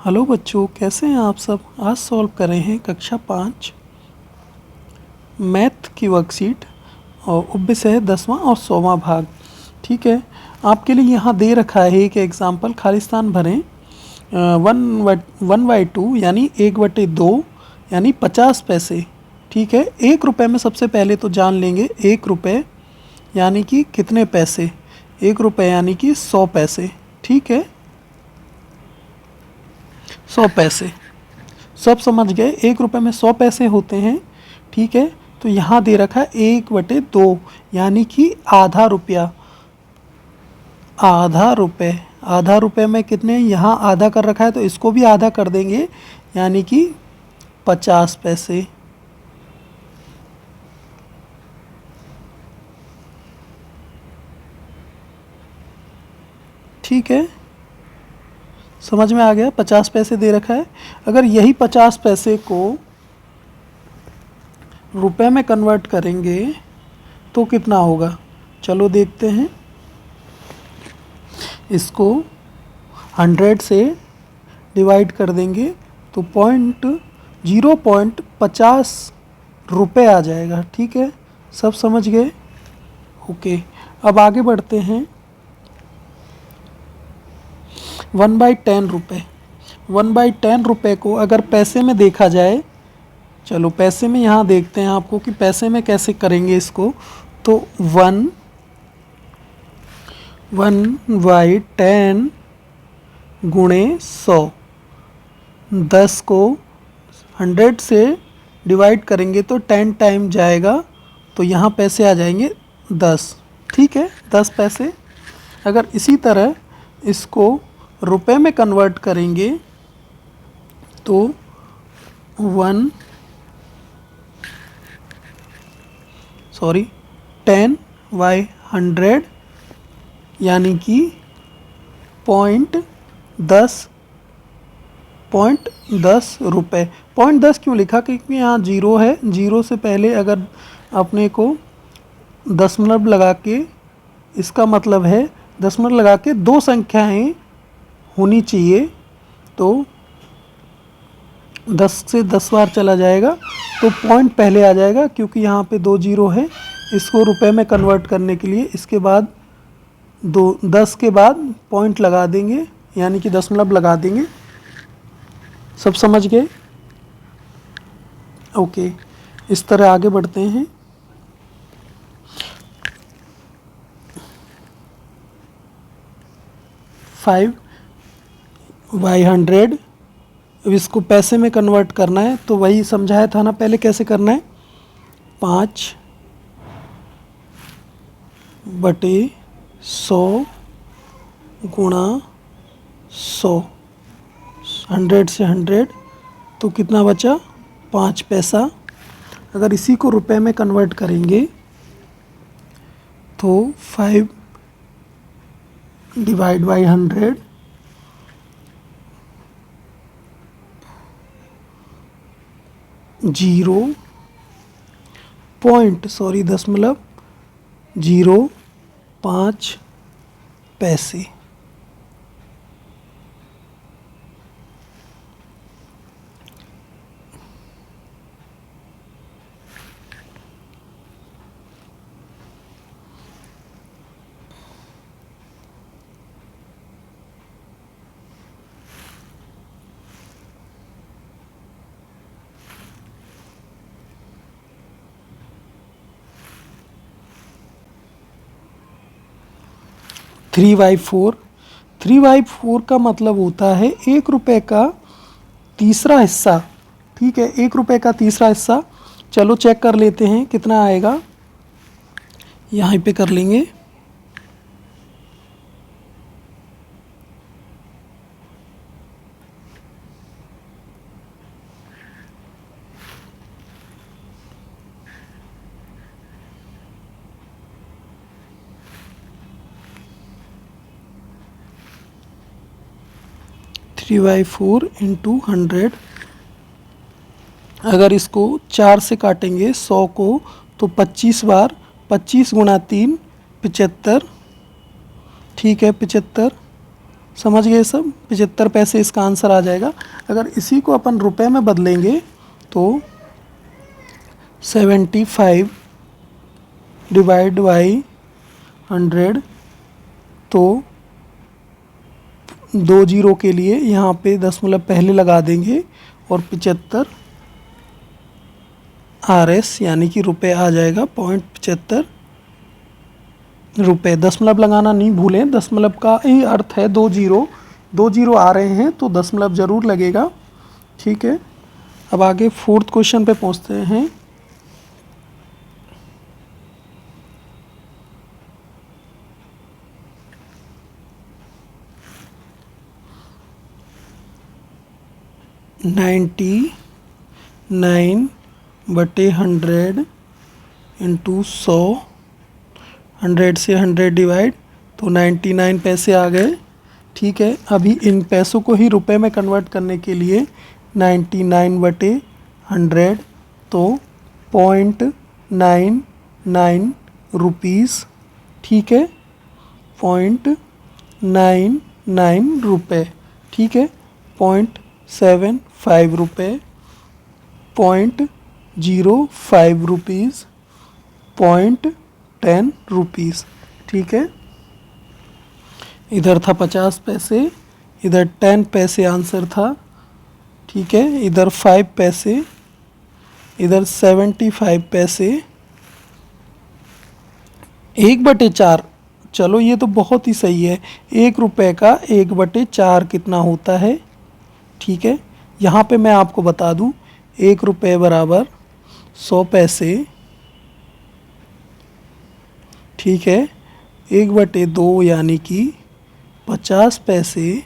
Hello बच्चों, कैसे हैं आप सब। आज सॉल्व कर रहे हैं कक्षा 5 मैथ की वर्कशीट और उपविषय है 10वां और 100वां भाग। ठीक है, आपके लिए यहाँ दे रखा है एक एग्जाम्पल, खालिस्तान भरें। 1/2 यानी 1/2 यानी 50 पैसे। ठीक है, 1 रुपये में सबसे पहले तो जान लेंगे 1 रुपये यानी कि कितने पैसे। 1 रुपये यानी कि 100 पैसे। ठीक है, 100 पैसे सब समझ गए। 1 रुपये में 100 पैसे होते हैं। ठीक है, तो यहाँ दे रखा है 1/2 यानी कि आधा रुपया। आधा रुपये में कितने, यहाँ आधा कर रखा है तो इसको भी आधा कर देंगे यानी कि 50 पैसे। ठीक है, समझ में आ गया। 50 पैसे दे रखा है। अगर यही 50 पैसे को रुपए में कन्वर्ट करेंगे तो कितना होगा, चलो देखते हैं। इसको 100 से डिवाइड कर देंगे तो 0.50 रुपये आ जाएगा। ठीक है, सब समझ गए। ओके, अब आगे बढ़ते हैं। 1/10 रुपये। 1/10 रुपये को अगर पैसे में देखा जाए, चलो पैसे में यहाँ देखते हैं आपको कि पैसे में कैसे करेंगे इसको। तो 1/10 गुणे 100, 10 को 100 से डिवाइड करेंगे तो 10 टाइम जाएगा, तो यहाँ पैसे आ जाएंगे 10। ठीक है, 10 पैसे। अगर इसी तरह इसको रुपए में कन्वर्ट करेंगे तो 10/100 यानी कि पॉइंट दस रुपये। 0.10 क्यों लिखा, क्योंकि यहाँ जीरो है। जीरो से पहले अगर अपने को दशमलव लगा के, इसका मतलब है दशमलव लगा के 2 संख्याएं होनी चाहिए, तो 10 से 10 बार चला जाएगा तो पॉइंट पहले आ जाएगा, क्योंकि यहाँ पे 2 जीरो है। इसको रुपए में कन्वर्ट करने के लिए इसके बाद 10 के बाद पॉइंट लगा देंगे यानी कि दशमलव लगा देंगे। सब समझ गए। ओके, इस तरह आगे बढ़ते हैं। फाइव बाई 100, इसको पैसे में कन्वर्ट करना है तो वही समझाया था ना पहले कैसे करना है। 5/100 गुणा 100, 100 से 100 तो कितना बचा, 5 पैसा। अगर इसी को रुपए में कन्वर्ट करेंगे तो 5/100 दशमलव 0.5 पैसे। थ्री बाई फोर का मतलब होता है 1 रुपये का तीसरा हिस्सा। ठीक है, 1 रुपये का तीसरा हिस्सा। चलो चेक कर लेते हैं कितना आएगा, यहाँ पे कर लेंगे। Three by four into 100। अगर इसको 4 से काटेंगे 100 को तो 25 बार, 25 गुणा 3 75। ठीक है, 75 समझ गए सब? 75 पैसे इसका आंसर आ जाएगा। अगर इसी को अपन रुपए में बदलेंगे तो 75 डिवाइड बाई 100, तो 2 जीरो के लिए यहाँ पे दशमलव पहले लगा देंगे और 75 RS यानी कि रुपए आ जाएगा 0.75 रुपये। दशमलव लगाना नहीं भूलें, दशमलव का ही अर्थ है 2 जीरो आ रहे हैं तो दशमलव ज़रूर लगेगा। ठीक है, अब आगे 4th क्वेश्चन पे पहुंचते हैं। (99/100) इंटू 100, 100 से 100 डिवाइड, तो 99 पैसे आ गए। ठीक है, अभी इन पैसों को ही रुपए में कन्वर्ट करने के लिए 99/100 तो 0.99 रुपीज़। ठीक है, 0.99 रुपये। ठीक है, 0.75 रुपये, 0.05 रुपीज़, 0.10 रुपीज़। ठीक है, इधर था 50 पैसे, इधर 10 पैसे आंसर था। ठीक है, इधर 5 पैसे, इधर 75 पैसे, 1/4। चलो ये तो बहुत ही सही है। 1 रुपये का 1/4 कितना होता है? ठीक है, यहाँ पे मैं आपको बता दूँ 1 रुपये बराबर 100 पैसे। ठीक है, 1/2 यानी कि 50 पैसे,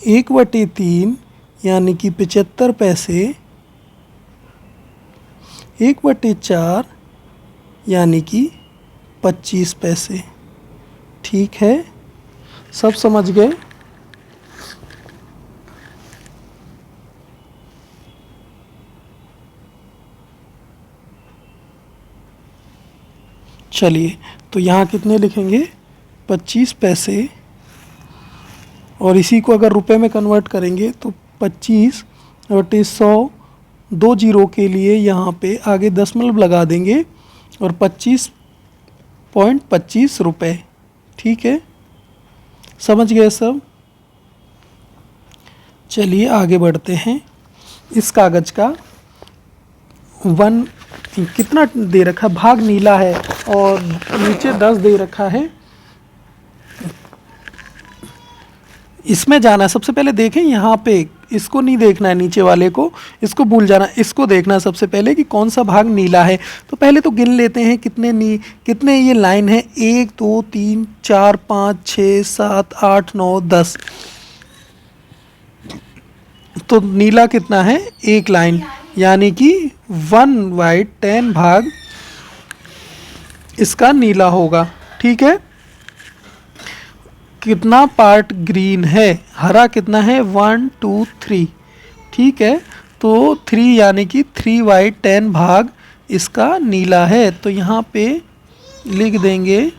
1/3 यानी कि 75 पैसे, 1/4 यानी कि 25 पैसे। ठीक है, सब समझ गए? चलिए, तो यहाँ कितने लिखेंगे? 25 पैसे, और इसी को अगर रुपए में कन्वर्ट करेंगे तो 25/100, 2 जीरो के लिए यहाँ पे आगे दशमलव लगा देंगे और 25.25 रुपये। ठीक है, समझ गए सब? चलिए आगे बढ़ते हैं। इस कागज़ का 1 कितना दे रखा है? भाग नीला है और नीचे 10 दे रखा है। इसमें जाना है, सबसे पहले देखें यहाँ पे, इसको नहीं देखना है नीचे वाले को, इसको भूल जाना, इसको देखना है सबसे पहले कि कौन सा भाग नीला है। तो पहले तो गिन लेते हैं कितने ये लाइन है। 1 2 3 4 5 6 7 8 9 10। तो नीला कितना है? 1 लाइन, यानी कि 1/10 भाग इसका नीला होगा। ठीक है, कितना पार्ट ग्रीन है? हरा कितना है? 1 2 3। ठीक है, तो 3 यानी कि 3/10 भाग इसका नीला है। तो यहाँ पे लिख देंगे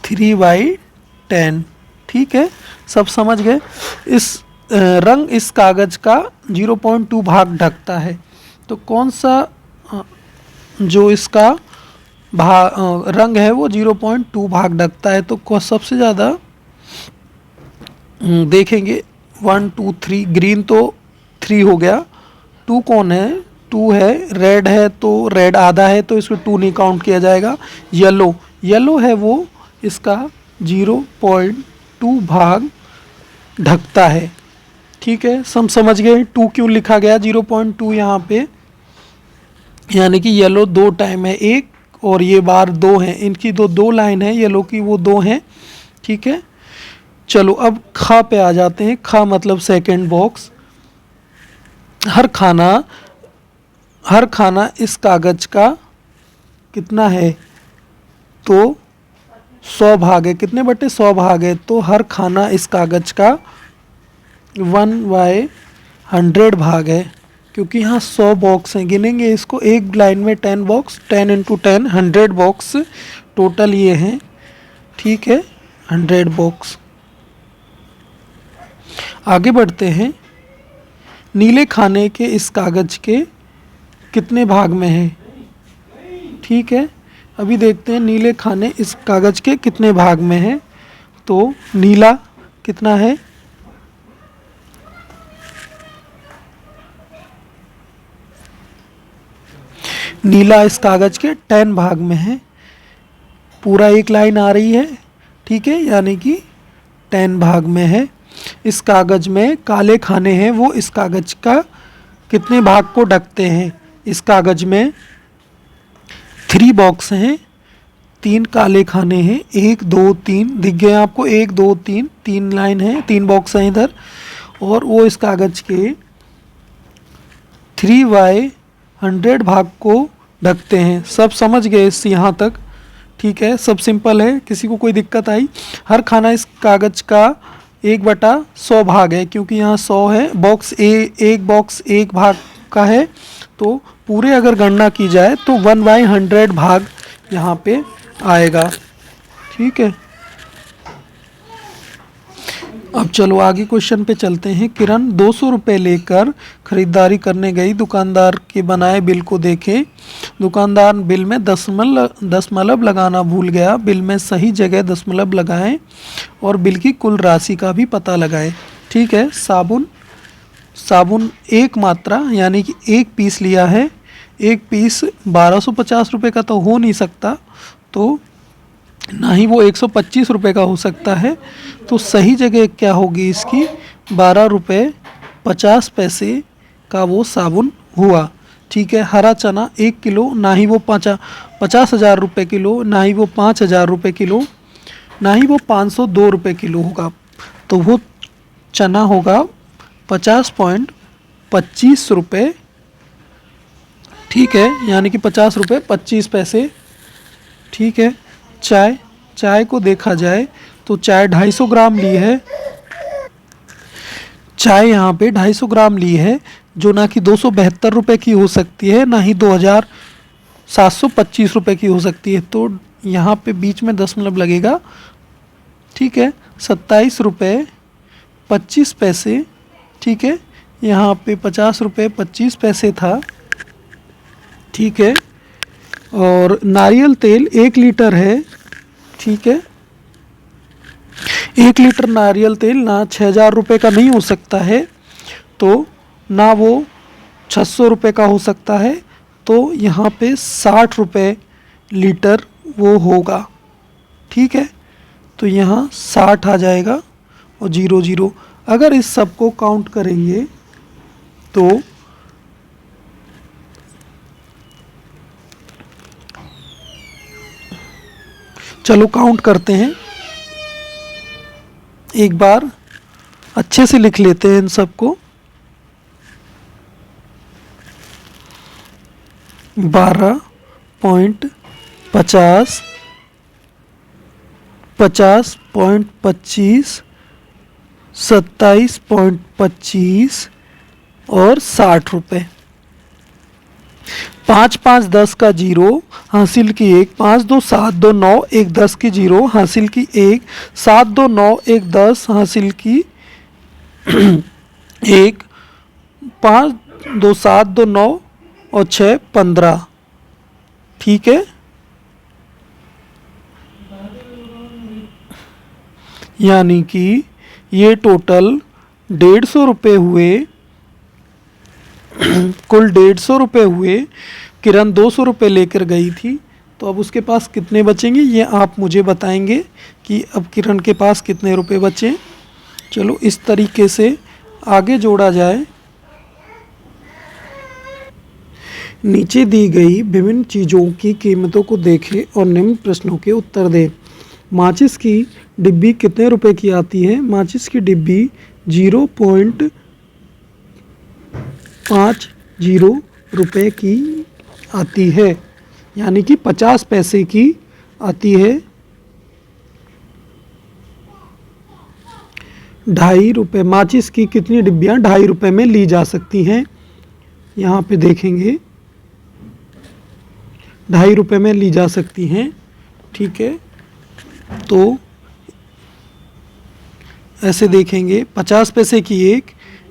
3/10। ठीक है, सब समझ गए? इस रंग इस कागज़ का 0.2 भाग ढकता है। तो कौन सा जो इसका रंग है वो 0.2 भाग ढकता है? तो सबसे ज़्यादा देखेंगे 1 2 3, ग्रीन तो 3 हो गया, 2 कौन है? 2 है, रेड है तो रेड आधा है तो इसमें 2 नहीं काउंट किया जाएगा। येलो है वो इसका 0.2 भाग ढकता है। ठीक है, सब समझ गए 2 क्यों लिखा गया 0.2 यहाँ पे? यानी कि येलो 2 टाइम है, 1 और ये बार 2 है, इनकी दो लाइन है येलो की, वो 2 हैं। ठीक है, चलो अब खा पे आ जाते हैं। खा मतलब सेकंड बॉक्स। हर खाना इस कागज़ का कितना है? तो 100 भाग है। कितने बटे 100 भाग है? तो हर खाना इस कागज़ का 1/100 भाग है, क्योंकि यहाँ 100 बॉक्स हैं। गिनेंगे इसको, एक लाइन में 10 बॉक्स, 10 × 10 100 बॉक्स टोटल ये हैं। ठीक है, 100 बॉक्स। आगे बढ़ते हैं। नीले खाने के इस कागज के कितने भाग में है? ठीक है, अभी देखते हैं नीले खाने इस कागज के कितने भाग में है। तो नीला कितना है? नीला इस कागज के 10 भाग में है। पूरा एक लाइन आ रही है, ठीक है, यानी कि 10 भाग में है। इस कागज में काले खाने हैं, वो इस कागज का कितने भाग को ढकते हैं? इस कागज में 3 बॉक्स हैं, 3 काले खाने हैं, 1 2 3 दिख गए आपको, 1 2 3, 3 लाइन है, 3 बॉक्स हैं इधर, और वो इस कागज के 3/100 भाग को ढकते हैं। सब समझ गए इस यहाँ तक? ठीक है, सब सिंपल है, किसी को कोई दिक्कत आई? हर खाना इस कागज का 1/100 भाग है, क्योंकि यहाँ 100 है। बॉक्स एक बॉक्स 1 भाग का है, तो पूरे अगर गणना की जाए तो 1/100 भाग यहाँ पे आएगा। ठीक है, अब चलो आगे क्वेश्चन पे चलते हैं। किरण 200 रुपये लेकर खरीदारी करने गई, दुकानदार के बनाए बिल को देखे। दुकानदार बिल में दशमलव लगाना भूल गया। बिल में सही जगह दशमलव लगाएं और बिल की कुल राशि का भी पता लगाएं। ठीक है, साबुन एक मात्रा यानी कि 1 पीस लिया है। 1 पीस 1250 रुपये का तो हो नहीं सकता, तो ना ही वो 125 रुपये का हो सकता है। तो सही जगह क्या होगी इसकी? 12 रुपये 50 पैसे का वो साबुन हुआ। ठीक है, हरा चना 1 किलो, ना ही वो 50,000 रुपये किलो, ना ही वो 5,000 रुपये किलो, ना ही वो 502 रुपये किलो होगा। तो वो चना होगा 50.25 रुपये। ठीक है, यानी कि 50 रुपये 25 पैसे। ठीक है, चाय को देखा जाए तो चाय 250 ग्राम ली है। चाय यहाँ पे 250 ग्राम ली है, जो ना कि 272 रुपये की हो सकती है, ना ही 2725 रुपये की हो सकती है। तो यहाँ पे बीच में दशमलव लगेगा। ठीक है, 27 रुपये 25 पैसे। ठीक है, यहाँ पे 50 रुपये 25 पैसे था। ठीक है, और नारियल तेल 1 लीटर है। ठीक है, 1 लीटर नारियल तेल ना 6,000 रुपये का नहीं हो सकता है, तो ना वो 600 रुपये का हो सकता है, तो यहाँ पे 60 रुपये लीटर वो होगा। ठीक है, तो यहाँ 60 आ जाएगा और 00। अगर इस सब को काउंट करेंगे तो चलो काउंट करते हैं, एक बार अच्छे से लिख लेते हैं इन सबको। 12.50, 50.25, 27.25 और 60 रुपये। 5 5 10 का 0 हासिल की 1, 5 2 7 2 9 1 10 की 0 हासिल की 1, 7 2 9 1 10 हासिल की 1, 5 2 7 2 9 और 6 15। ठीक है, यानी कि ये टोटल 150 रुपये हुए। कुल 150 रुपये हुए। किरण 200 रुपये लेकर गई थी, तो अब उसके पास कितने बचेंगे ये आप मुझे बताएंगे कि अब किरण के पास कितने रुपए बचे। चलो इस तरीके से आगे जोड़ा जाए। नीचे दी गई विभिन्न चीज़ों की कीमतों को देखें और निम्न प्रश्नों के उत्तर दें। माचिस की डिब्बी कितने रुपए की आती है? माचिस की डिब्बी 0.50 रुपये की आती है, यानी कि 50 पैसे की आती है। 2.5 रुपये माचिस की कितनी डिब्बियाँ 2.5 रुपये में ली जा सकती हैं? यहाँ पे देखेंगे 2.5 रुपये में ली जा सकती हैं। ठीक है, तो ऐसे देखेंगे 50 पैसे की एक,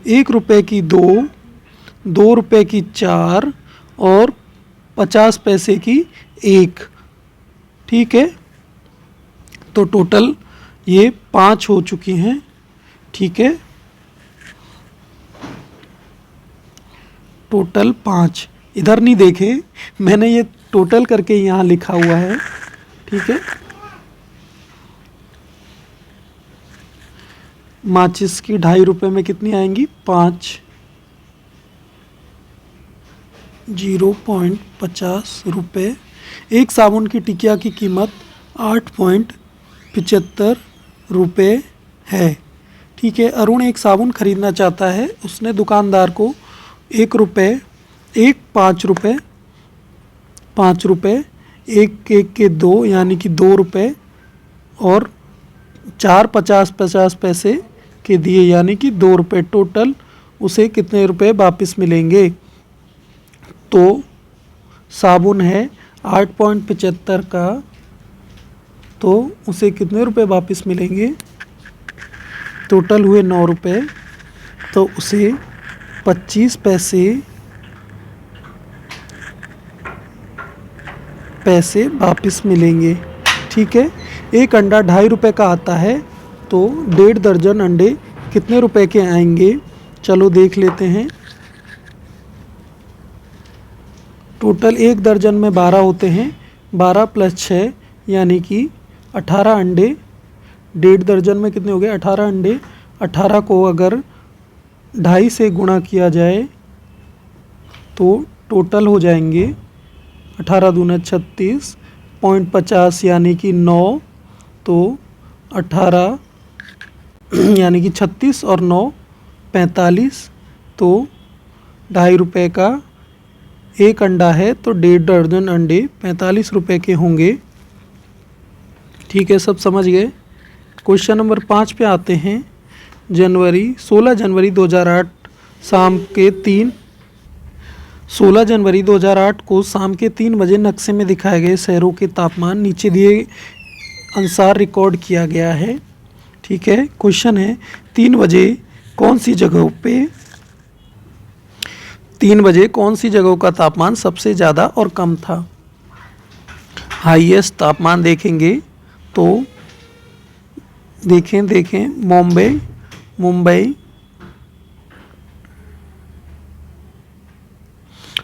1 रुपये की दो, 2 रुपये की 4 और 50 पैसे की एक। ठीक है, तो टोटल ये 5 हो चुकी हैं। ठीक है, टोटल 5। इधर नहीं देखे, मैंने ये टोटल करके यहाँ लिखा हुआ है। ठीक है, माचिस की 2.5 रुपये में कितनी आएंगी? 5। 0.50 रुपये। एक साबुन की टिकिया की कीमत 8.75 रुपये है। ठीक है, अरुण एक साबुन खरीदना चाहता है। उसने दुकानदार को 1 रुपये, 5 रुपये, 5 रुपये, 1 के 2 यानी कि 2 रुपये और 4 50 पैसे के दिए यानी कि 2 रुपये। टोटल उसे कितने रुपए वापस मिलेंगे? तो साबुन है 8.75 का, तो उसे कितने रुपए वापस मिलेंगे? टोटल हुए 9 रुपये, तो उसे 25 पैसे वापस मिलेंगे। ठीक है, एक अंडा 2.5 रुपये का आता है, तो 1.5 दर्जन अंडे कितने रुपए के आएंगे? चलो देख लेते हैं। टोटल 1 दर्जन में 12 होते हैं, 12 + 6 यानी कि 18 अंडे। 1.5 दर्जन में कितने हो गए? 18 अंडे। 18 को अगर 2.5 से गुणा किया जाए तो टोटल हो जाएंगे 18 दूना 36.50 यानी कि 9, तो 18 यानी कि 36 और 9 45, तो 2.5 रुपये का एक अंडा है, तो 1.5 दर्जन अंडे 45 रुपये के होंगे। ठीक है, सब समझ गए। क्वेश्चन नंबर 5 पे आते हैं। 16 जनवरी 2008 शाम के 16 जनवरी 2008 को शाम के 3 बजे नक्शे में दिखाए गए शहरों के तापमान नीचे दिए अनुसार रिकॉर्ड किया गया है। ठीक है, क्वेश्चन है 3 बजे कौन सी जगहों पे 3 बजे कौन सी जगहों का तापमान सबसे ज़्यादा और कम था? हाईएस्ट तापमान देखेंगे तो देखें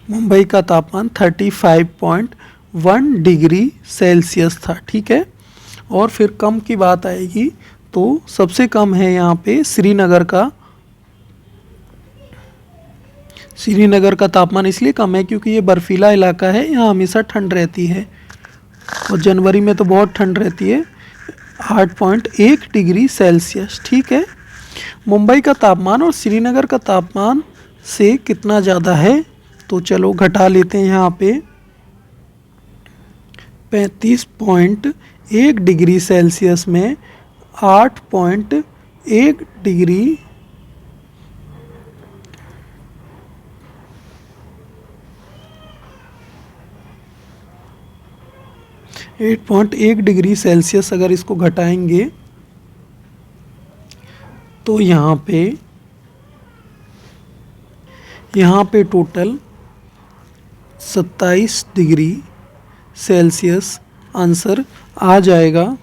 मुंबई का तापमान 35.1 डिग्री सेल्सियस था। ठीक है, और फिर कम की बात आएगी तो सबसे कम है यहाँ पे श्रीनगर का तापमान इसलिए कम है क्योंकि ये बर्फीला इलाका है, यहाँ हमेशा ठंड रहती है और जनवरी में तो बहुत ठंड रहती है। 8.1 डिग्री सेल्सियस। ठीक है, मुंबई का तापमान और श्रीनगर का तापमान से कितना ज़्यादा है? तो चलो घटा लेते हैं। यहाँ पे 35.1 डिग्री सेल्सियस में 8.1 डिग्री 8.1 डिग्री सेल्सियस अगर इसको घटाएंगे तो यहाँ पे टोटल 27 डिग्री सेल्सियस आंसर आ जाएगा।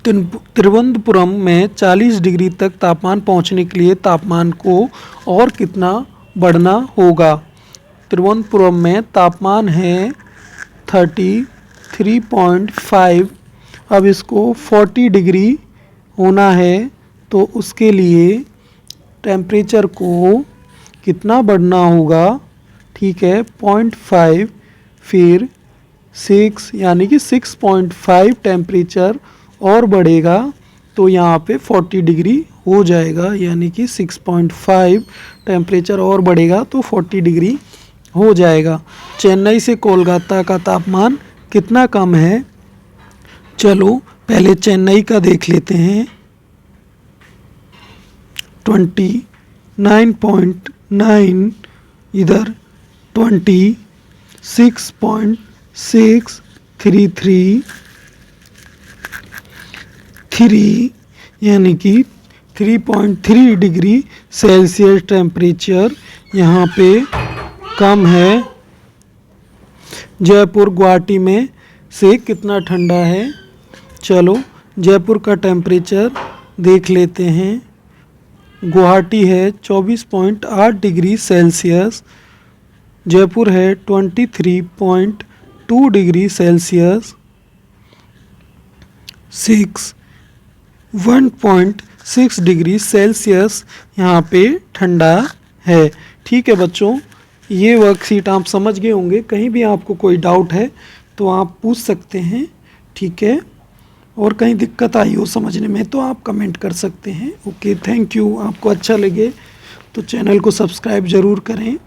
तिरुवनंतपुरम में 40 डिग्री तक तापमान पहुँचने के लिए तापमान को और कितना बढ़ना होगा? तिरुवनंतपुरम में तापमान है 33.5, अब इसको 40 डिग्री होना है तो उसके लिए टेम्परेचर को कितना बढ़ना होगा? ठीक है, 0.5 फिर 6 यानी कि 6.5 टेम्परेचर और बढ़ेगा तो यहाँ पे 40 डिग्री हो जाएगा, यानी कि 6.5 टेम्परेचर और बढ़ेगा तो 40 डिग्री हो जाएगा। चेन्नई से कोलकाता का तापमान कितना कम है? चलो पहले चेन्नई का देख लेते हैं। 29.9, इधर 26.633, 3 यानी कि 3.3 डिग्री सेल्सियस टेम्परेचर यहाँ पे कम है। जयपुर गुवाहाटी में से कितना ठंडा है? चलो जयपुर का टेम्परेचर देख लेते हैं। गुवाहाटी है 24.8 डिग्री सेल्सियस, जयपुर है 23.2 डिग्री सेल्सियस, 1.6 डिग्री सेल्सियस यहाँ पे ठंडा है। ठीक है बच्चों, ये वर्कशीट आप समझ गए होंगे। कहीं भी आपको कोई डाउट है तो आप पूछ सकते हैं, ठीक है। और कहीं दिक्कत आई हो समझने में तो आप कमेंट कर सकते हैं। Okay, thank you. आपको अच्छा लगे तो चैनल को सब्सक्राइब ज़रूर करें।